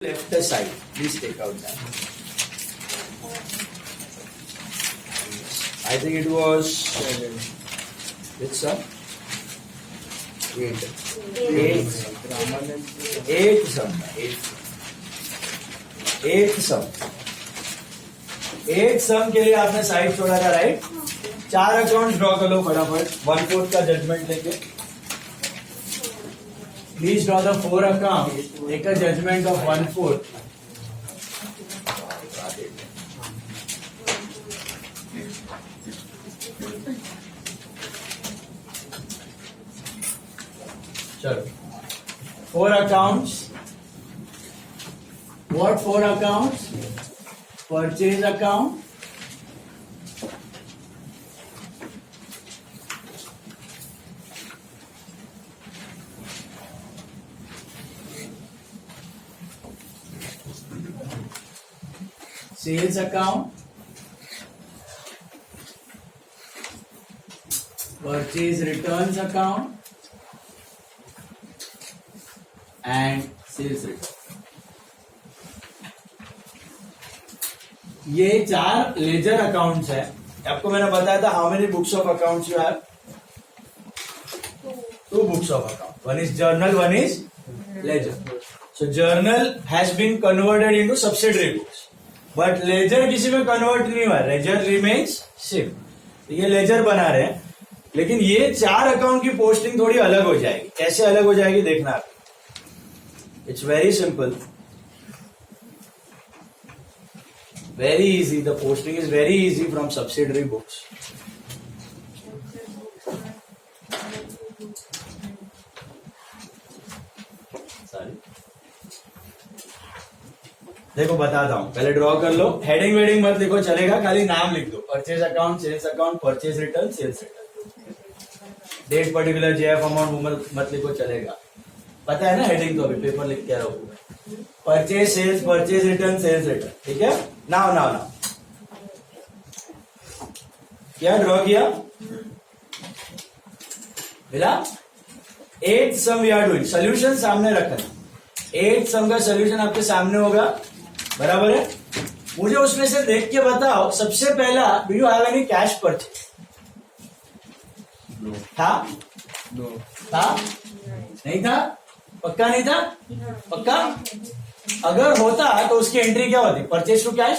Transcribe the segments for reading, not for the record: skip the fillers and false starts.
left side. Please take out that. I think it was which sum? 8. 8 sum. 8 sum. 8 sum के लिए आपने side छोड़ा था, right? 4 account draw कर लो फटाफट. 1/4 का जजमेंट लेके. Please draw the 4 accounts. Take a judgment of 1/4. Chalo. 4 accounts. What 4 accounts? Purchase account. Sales account, purchase returns account, and sales return. ये 4 लेजर अकाउंट्स है. आपको मैंने बताया था how many books of accounts you have? 2 books of account. One is journal, one is ledger. So journal has been converted into subsidiary books. But ledger किसी में convert नहीं हुआ. Ledger remains same. ये लेजर बना रहे हैं, लेकिन ये 4 अकाउंट की पोस्टिंग थोड़ी अलग हो जाएगी. कैसे अलग हो जाएगी देखना आप. It's very simple, very easy. The posting is very easy from subsidiary books. देखो बताता हूं, पहले ड्रॉ कर लो. हेडिंग वेडिंग मत लिखो, चलेगा. खाली नाम लिख दो. Purchase account, sales account, purchase return, sales return. Date particular JF amount मत लिखो, चलेगा. पता है ना हेडिंग तो. अभी पेपर लिख के रहो. Purchase sales, purchase return, sales return. ठीक है. नाउ नाउ नाउ क्या ड्रॉ किया? मिला? 8 sum we are doing. Solution सामने रखना. 8 सम का सोल्यूशन आपके सामने होगा, बराबर है. मुझे उसमें से देख के बताओ, सबसे पहला do you have any cash purchase? था? था? नहीं था? पक्का नहीं था? पक्का? अगर होता तो उसकी एंट्री क्या होती? Purchase to cash.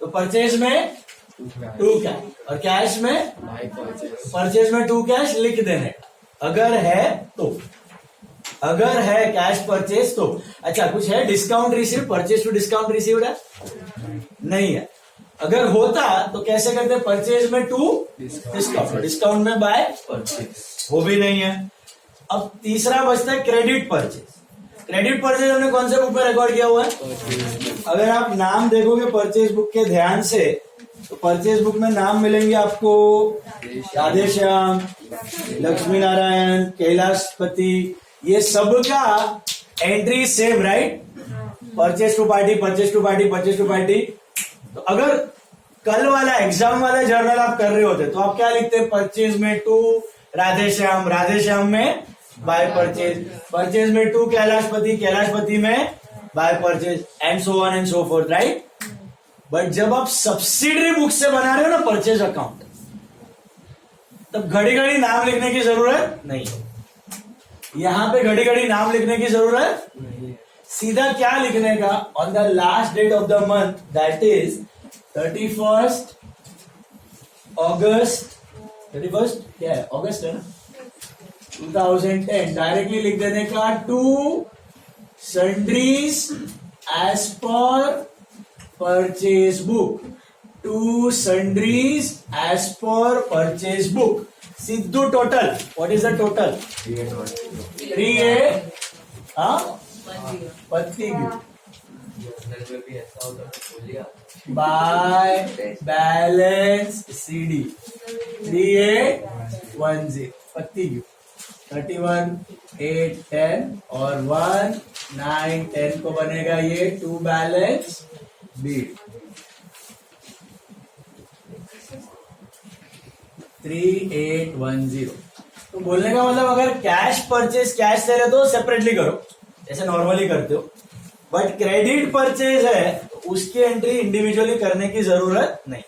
तो परचेज में टू कैश और कैश में परचेज में टू कैश लिख देने. अगर है तो, अगर है कैश परचेज तो. अच्छा, कुछ है discount receive? Purchase to discount received है? नहीं है. अगर होता तो कैसे करते? परचेज में टू डिस्काउंट, डिस्काउंट में बाय परचेज. वो भी नहीं है. अब तीसरा बचता है क्रेडिट परचेज. क्रेडिट परचेज हमने कौन से बुक में रिकॉर्ड किया हुआ है? अगर आप नाम देखोगे परचेज बुक के ध्यान से, तो परचेज बुक में नाम मिलेंगे आपको राधेश्याम, लक्ष्मी नारायण, कैलाशपति. ये सब का entry same, right? Purchase to party, purchase to party, purchase to party. तो अगर कल वाला एग्जाम वाला जर्नल आप कर रहे होते तो आप क्या लिखते? परचेज में टू राधेश्याम, राधेश्याम में बाय परचेज, परचेज में टू कैलाशपति, कैलाशपति में by purchase, and so on and so fourth, right? But जब आप सब्सिडरी बुक से बना रहे हो ना परचेज अकाउंट, तब घड़ी घड़ी नाम लिखने की जरूरत नहीं है. यहां पे घड़ी घड़ी नाम लिखने की जरूरत नहीं. सीधा क्या लिखने का? On the last date of the month, that is 31st August. 31st क्या है? अगस्त है ना? 2010. डायरेक्टली लिख देने का to sundries as per purchase book. To sundries as per purchase book. सिद्धू total. What is the total? 38 पत्ती बाय बैलेंस CD 3810 पत्ती 31 8 10 और 1 9 10 को बनेगा ये टू बैलेंस बीट. 3810. तो बोलने का मतलब अगर कैश परचेज कैश दे रहे तो सेपरेटली करो जैसे नॉर्मली करते हो, बट क्रेडिट परचेज है तो उसकी एंट्री इंडिविजुअली करने की जरूरत नहीं,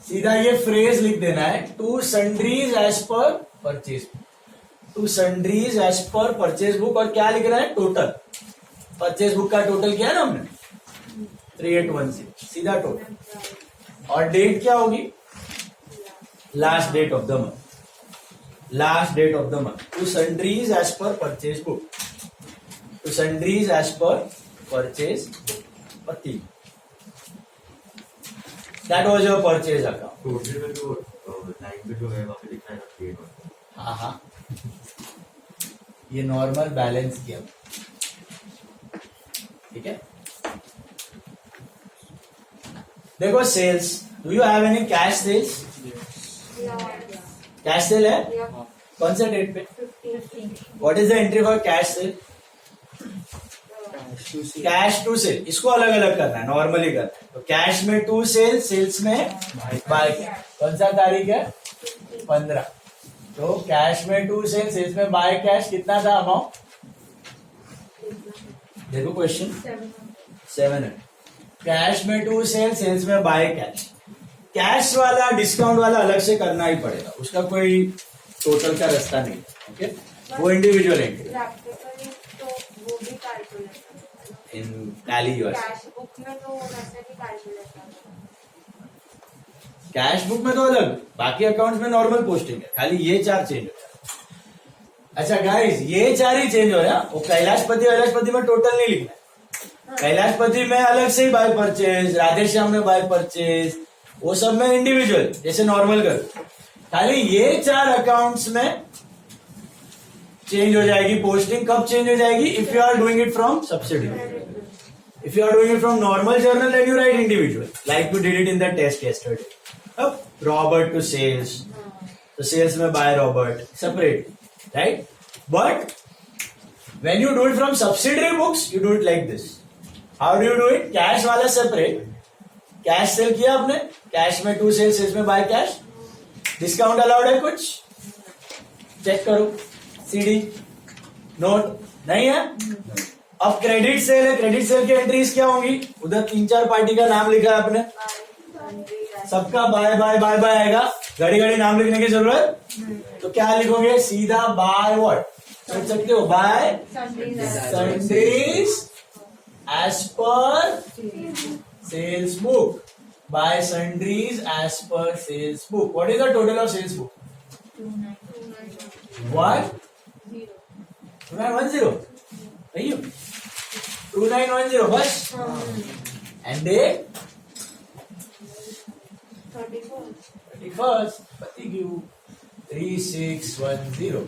सीधा ये फ्रेज लिख देना है, to sundries as per purchase, to sundries as per purchase book, और क्या लिख रहा है, टोटल परचेज बुक का टोटल किया ना हमने 3816, सीधा टोटल, और डेट क्या होगी, last date of the month, last date of the month, to sundries as per purchase book, to sundries as per purchase पति, that was your purchase account. Total में जो लाइन पे जो है वहाँ पे लिखा है ना पेड, हाँ हाँ, ये नॉर्मल बैलेंस किया, ठीक है। देखो sales, do you have any cash sales, cash sale है, कौन से डेट पे, what is the entry for cash sale, cash to sale, इसको अलग अलग करना है, नॉर्मली करना है, तो कैश में टू सेल, सेल्स में बाय, कौन सा तारीख है 15, तो कैश में टू सेल, सेल्स में बाय कैश, कितना था अमाउंट, देखो क्वेश्चन 700, कैश में टू सेल, सेल्स में बाय कैश, कैश वाला डिस्काउंट वाला अलग से करना ही पड़ेगा, उसका कोई टोटल का रास्ता नहीं, ओके, वो इंडिविजुअल एंट्री तो वो भी calculate in tally your, cash book में तो वैसे भी कैलकुलेट कैश बुक में तो अलग, बाकी अकाउंट्स में नॉर्मल पोस्टिंग है, खाली ये 4 चेंज हो जाए। अच्छा गाइस, ये 4 ही चेंज हो रहा, वो कैलाशपति में टोटल नहीं लिखना है, कैलाशपति में अलग से ही बाय परचेज, राधेश्याम में बाय परचेज, वो सब में इंडिविजुअल जैसे नॉर्मल कर, खाली ये 4 अकाउंट्स में चेंज हो जाएगी पोस्टिंग। कब चेंज हो जाएगी, if you are doing it from subsidiary, if you are doing it from normal journal then you write individual, like you did it in the test yesterday. अब Robert to sales, तो sales में by Robert separate, right, but when you do it from subsidiary books you do it like this. How do you do it? Cash वाला separate, cash cell किया आपने, cash में to cell, sales में by cash, discount allowed है कुछ, check करो, CD note नहीं है। अब क्रेडिट सेल है, क्रेडिट सेल की एंट्रीज क्या होंगी, उधर 3-4 पार्टी का नाम लिखा है आपने, सबका बाय बाय बाय बाय आएगा, घड़ी घड़ी नाम लिखने की जरूरत, तो क्या लिखोगे, सीधा बाय व्हाट सोच सकते हो, by sundries as per sales book, by sundries as per sales book. What is the total of sales book, 2910, 2910 बस, एंड डे 31st, पति क्यू 3610,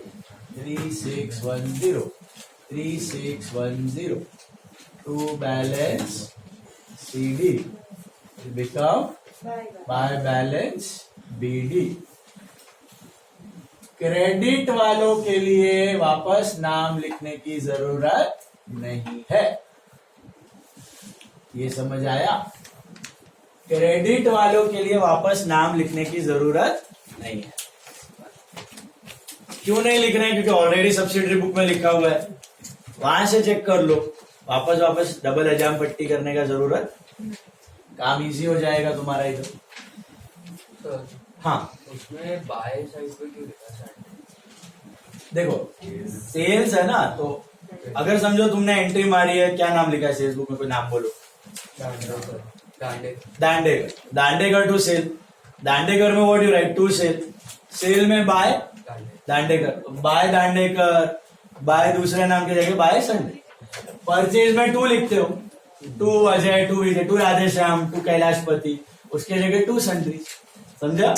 3610, 3610 to balance CD will become by balance BD। Credit वालों के लिए वापस नाम लिखने की जरूरत नहीं है, ये समझ आया, क्रेडिट वालों के लिए वापस नाम लिखने की जरूरत नहीं है। क्यों नहीं लिख रहे हैं, क्योंकि ऑलरेडी सब्सिडरी बुक में लिखा हुआ है, वहां से चेक कर लो, वापस डबल हजाम पट्टी करने का जरूरत, काम इजी हो जाएगा तुम्हारा इधर। हाँ, उसमें बाय साइड पे क्यों लिखा है, देखो सेल्स है ना, तो अगर समझो तुमने एंट्री मारी है, क्या नाम लिखा है सेल्स बुक में, कोई नाम बोलो, दांडेकर टू सेल, दांडेकर में what you write, to sale, sale में by Dandekar, by Dandekar, by दूसरे नाम की जगह बाय संडे, परचेज में टू लिखते हो, to Ajay, to Vijay, to Radheshyam, to Kailashpati, उसके जगह टू सन्ड्रीज, समझा।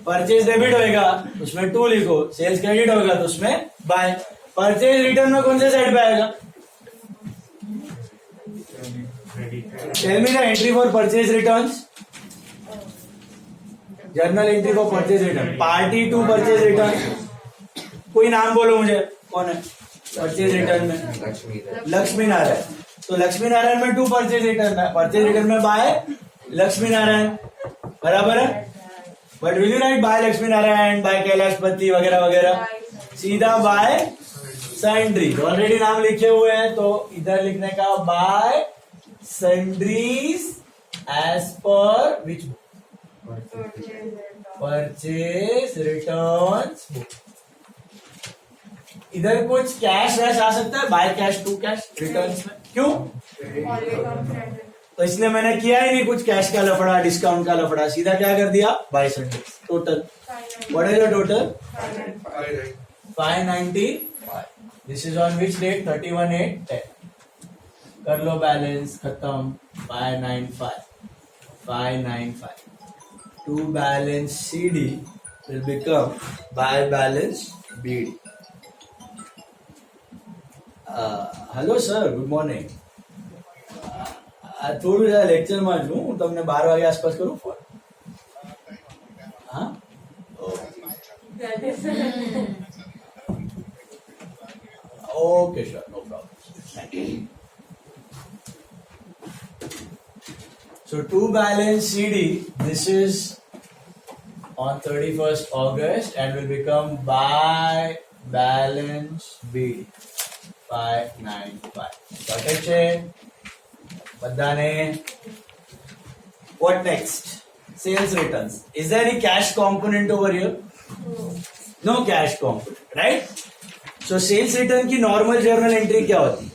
परचेज डेबिट होएगा उसमें टू लिखो, सेल्स क्रेडिट होगा तो उसमें बाय। परचेज रिटर्न में कौन से साइड पे आएगा, tell me the entry for purchase returns, journal entry for purchase return, party to purchase return, कोई नाम बोलो मुझे, कौन है परचेज रिटर्न में, लक्ष्मी नारायण, तो लक्ष्मी नारायण में टू परचेज रिटर्न है, परचेज रिटर्न में बाय लक्ष्मी नारायण, बराबर है, but will you write by Lakshmi Narayan, by Kailashpati वगैरह वगैरह, सीधा बाय सैंड्रीज, ऑलरेडी नाम लिखे हुए हैं तो इधर लिखने का बाय सैंड्रीज एज पर विच परचेज रिटर्न्स बुक। इधर कुछ कैश वैश आ सकता है, by cash to cash returns में, क्यों? तो इसलिए मैंने किया ही नहीं कुछ कैश का लफड़ा डिस्काउंट का लफड़ा, सीधा क्या कर दिया by sundries. Total what is the total? 590। This is on which date? 31/8/10। कर लो बैलेंस खत्म। 595 to balance CD will become by balance BD. Hello sir, good morning. થોડું જરા લેક્ચરમાં છું હું, તમને 12 વાગે આસપાસ કરું ફોન? હા, okay sir, no problem. So to balance CD, this is on 31st August and will become by balance BD 595. Got it? Badane. What next? Sales returns. Is there any cash component over here? No cash component, right? So sales return की normal journal entry क्या होती?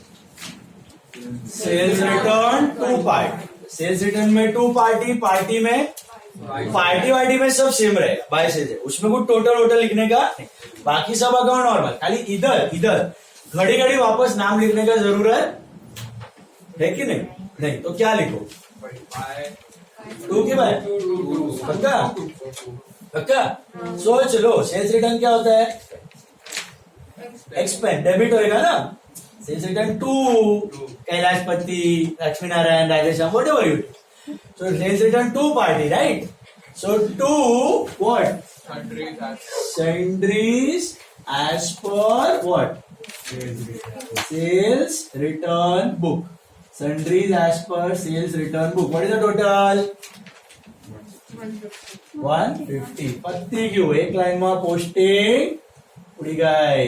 Sales return two part. Sales return में to party, party में party वार्टी में सब same रहेगा bye sales, उसमें कुछ टोटल वोटल लिखने का नहीं, बाकी सब अकाउंट नॉर्मल। खाली इधर घड़ी घड़ी वापस नाम लिखने का जरूरत है कि नहीं? नहीं तो क्या लिखो? टू की बाय पक्का सोच लो। सेल्स रिटर्न क्या होता है? एक्सपेंस, डेबिट होएगा ना। Sales return to Kailashpati, Lakshmi Narayan, Radheshyam, whatever you do. So sales return two party, right? So two what? Sundries as per what? Sales return book. Sundries as per sales return book. What is the total? 150. पत्ती क्यों? एक line में posting उड़ी गई।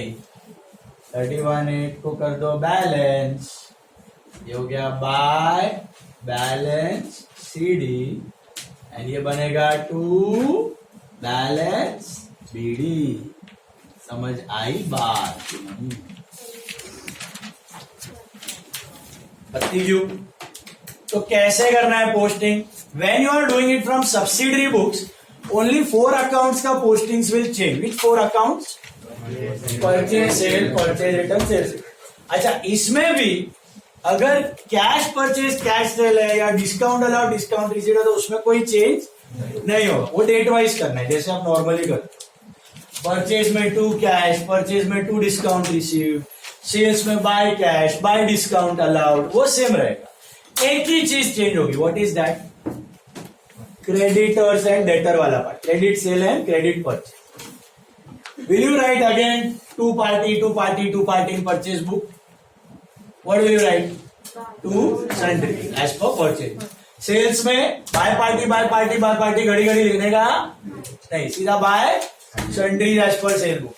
31/8 को कर दो balance, ये हो गया बाय बैलेंस CD एंड ये बनेगा टू बैलेंस BD। समझ आई बात? पत्ती क्यों? तो कैसे करना है posting? When you are doing it from subsidiary books, only 4 accounts का postings will change. Which 4 accounts? Purchase sale, purchase return, sales. अच्छा, इसमें भी अगर कैश परचेज कैश सेल है या डिस्काउंट अलाउ डिस्काउंट रिसीट है तो उसमें कोई चेंज नहीं होगा, वो डेट वाइज करना है जैसे आप नॉर्मली करते। परचेज में टू कैश, परचेज में टू डिस्काउंट रिसीव, सेल्स में by cash, by discount allowed, वो सेम रहेगा। एक ही चीज चेंज होगी, what is that? Creditors and debtor वाला part, credit sale and credit purchase. Will you write again two party in purchase book? What will you write? Two sundry as per purchase. Sales में buy party घड़ी लिखने का नहीं, सीधा buy sundry as per sale book.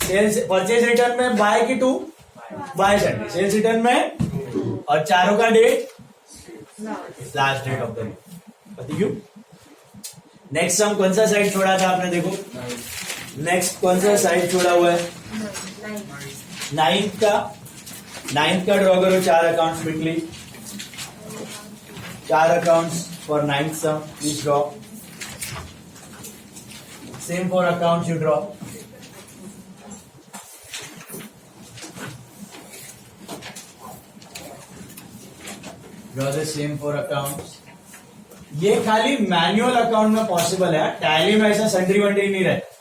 Sales purchase return में buy की to, buy sundry. Sales return में और चारों का date last date of the month. पता क्यों? नेक्स्ट सम कौन सा साइड छोड़ा था आपने? देखो नेक्स्ट कौन सा साइड छोड़ा हुआ है? 9th का ड्रॉ करो 4 accounts quickly. 4 accounts for 9th सम, please draw. Same 4 accounts you draw. Draw the same 4 accounts. ये खाली मैनुअल अकाउंट में पॉसिबल है, टैली में ऐसा सन्ड्री वंड्री नहीं रहता।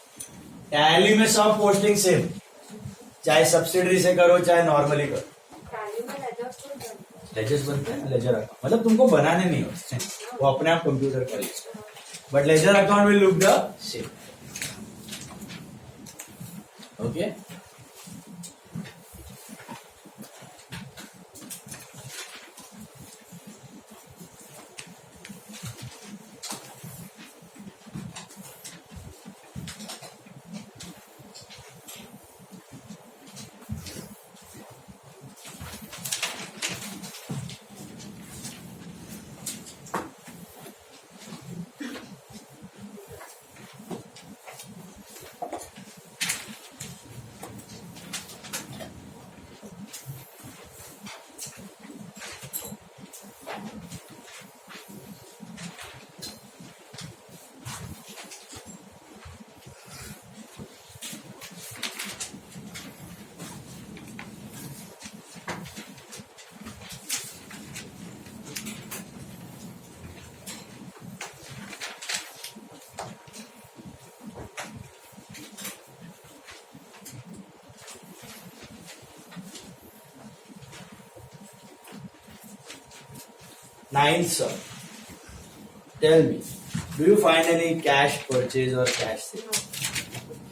टैली में सब पोस्टिंग सेम, चाहे सब्सिडरी से करो चाहे नॉर्मली करो। लेजर्स बनते हैं, लेजर अकाउंट मतलब तुमको बनाने नहीं होते, वो अपने आप कंप्यूटर कर लेगा, but ledger account will look the same. Okay, Ninth sum. Tell me, do you find any cash purchase or cash sale?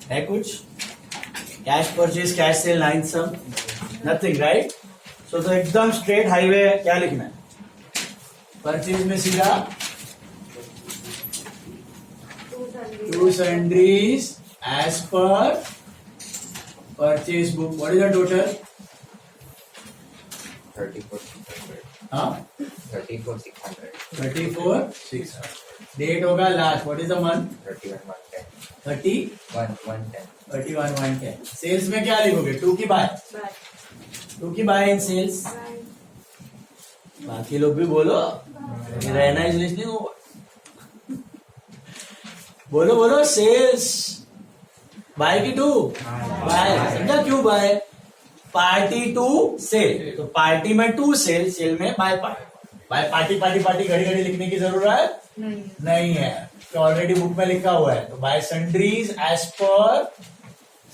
है कुछ? Cash purchase, cash sale, ninth sum? Nothing, right? So तो एकदम straight highway है, क्या लिखना है? Purchase में सीधा two sundries as per purchase book. What is the total? 34,600. हाँ? 34,600. 34,600. Date होगा last. What is the month? 31,110. 30? 1,110. 31,110. Sales में क्या लिखोगे? 2 की buy. 2 की buy in sales. बाकी लोग भी बोलो. रहना is listening over. बोलो बोलो सेल्स. बाय की 2. बाय. समझा क्यों बाय? Party to sale. तो पार्टी में 2 सेल, सेल में by party. By party party party घड़ी घड़ी लिखने की जरूरत नहीं है. तो ऑलरेडी बुक में लिखा हुआ है. तो by sundries as per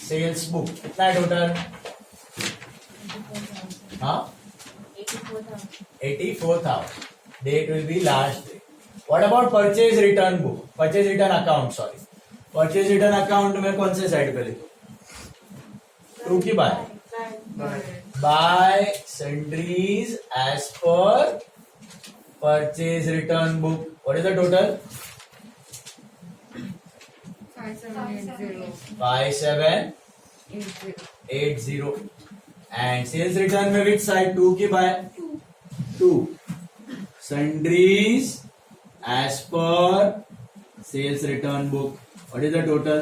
sales book. कितना है टोटल? हाँ 84,000. Date will be last day. What about purchase return book? Purchase return account, sorry. Purchase return account में कौन से साइड पे लिखो? 2 की by. By sundries as per purchase return book. What is the total? 5780. And sales return में which side? 2 की by. 2 sundries as per sales return book. What is the total?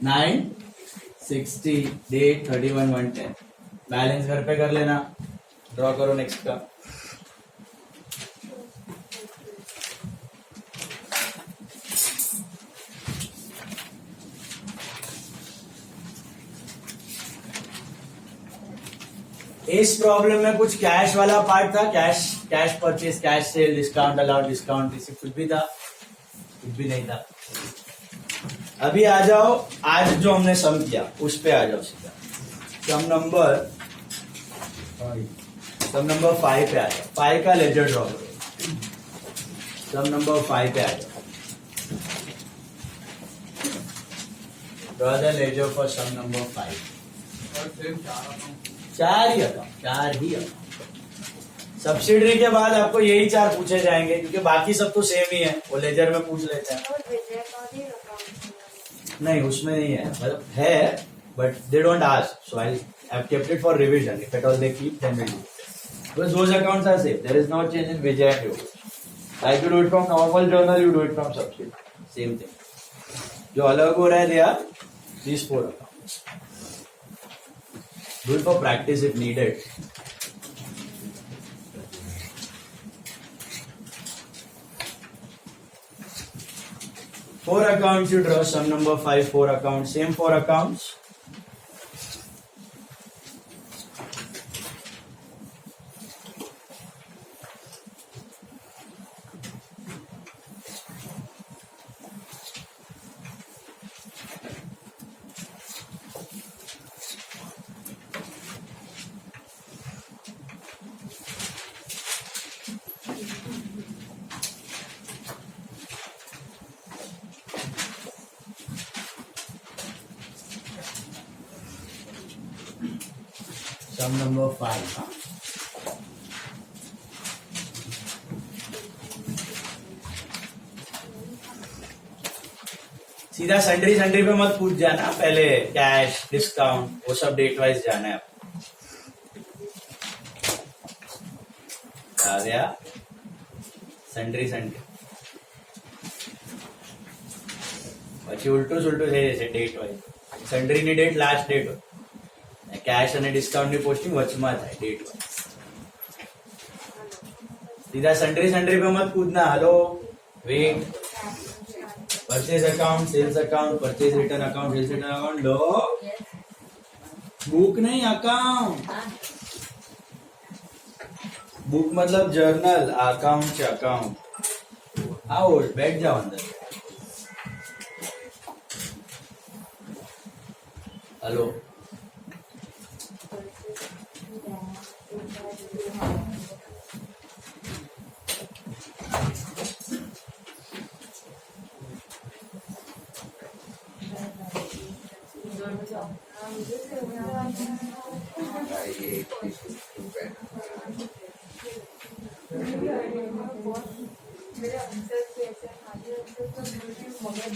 960. Date 31/110. Balance घर पे कर लेना. Draw करो next का. इस problem में कुछ कैश वाला पार्ट था. Cash purchase, cash cell, discount allowed, discount receive, कुछ भी था? कुछ भी नहीं था. अभी आ जाओ, आज जो हमने सम किया उस पे आ जाओ सीधा. सम नंबर 5 पे आ जाओ. 5 का लेजर ड्रॉ करो. सम नंबर 5 पे आ जाओ. Draw the ledger for sum number 5. 4 ही अकाउंट. सब्सिडरी के बाद आपको यही 4 पूछे जाएंगे क्योंकि बाकी सब तो सेम ही है. वो लेजर में पूछ लेते हैं. नहीं उसमें नहीं है, मतलब है but they don't ask. So I have kept it for revision. If at all they keep then will do. Because those accounts are same. There is no change in Vijay and your. Like you do it from normal journal, you do it from subsidiary. Same thing. जो अलग हो रहा है they are these 4 accounts. Do it for practice if needed. Four accounts you draw. Sum number 5. 4 accounts. Same 4 accounts. Sum number 5. सीधा sundry पे मत पूछ जाना. पहले कैश, डिस्काउंट, वो सब डेट वाइज जाना है. आ गया सन्ड्री. પછી ઉલટું સુલટું થઈ જશે ડેટ વાઇઝ. સન્ડ્રીની ડેટ લાસ્ટ ડેટ હોય. कैश અને ડિસ્કાઉન્ટની પોસ્ટિંગ વચમાં થાય ડેટ વાઇઝ. सीधा सन्ड्री पे मत कूदना. Hello wait. Purchase account, sales account, purchase return account, sales return account. लो बुक नहीं अकाउंट. बुक मतलब जर्नल. अकाउंट से अकाउंट. आओ बैठ जाओ अंदर. हेलो मेरे आंसर से ऐसे आगे आंसर तो मुझे मगज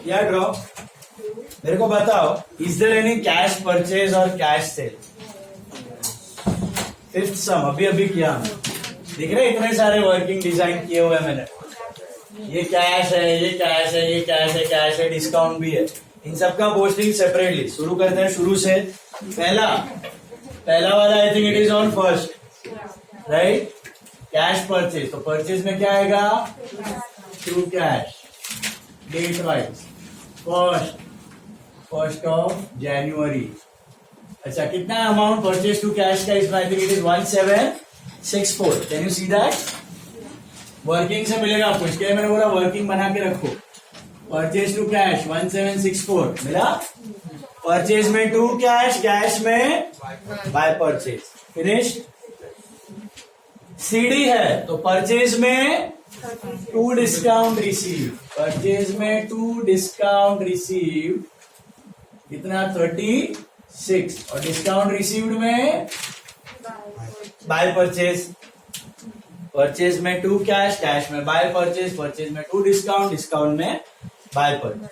या ड्रॉ मेरे को बताओ, is there any cash purchase और कैश सेल? फिफ्थ सम अभी किया हमने। दिख रहे इतने सारे वर्किंग डिजाइन किए हुए हैं मैंने। ये कैश है, ये कैश है, ये कैश है, कैश है, डिस्काउंट भी है। इन सबका पोस्टिंग सेपरेटली। शुरू करते हैं शुरू से। पहला वाला I think it is on first, right? Cash purchase. तो परचेज में क्या आएगा? Through cash, date wise, first of January. अच्छा, कितना अमाउंट परचेज टू कैश का इसमें? I think it is 1764। Can you see that? Working से मिलेगा आपको, इसके लिए मैंने बोला वर्किंग बना के रखो। परचेज टू कैश 1764 मिला। परचेज में टू कैश, कैश में बाय परचेज। फिनिश। सीडी है तो परचेज में टू डिस्काउंट रिसीव। परचेज में टू डिस्काउंट रिसीव कितना? 36। और डिस्काउंट रिसीव्ड में बाय परचेज। परचेज में टू कैश, कैश में बाय परचेज, परचेज में टू डिस्काउंट, डिस्काउंट में बाय परचेज।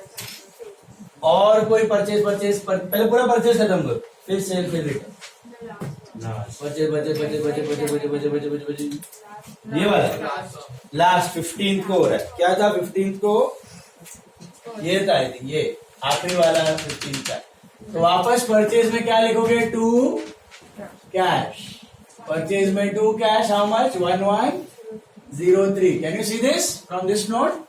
और कोई परचेज पहले पूरा परचेज खत्म करो, फिर सेल, फिर रिटर्न। परचेज ये वाला लास्ट 15th को हो रहा है। क्या था 15th को? ये था, ये आखिरी वाला 15th का। तो वापस परचेज में क्या लिखोगे? To cash. परचेज में to cash, how much? 1103। Can you see this from this note?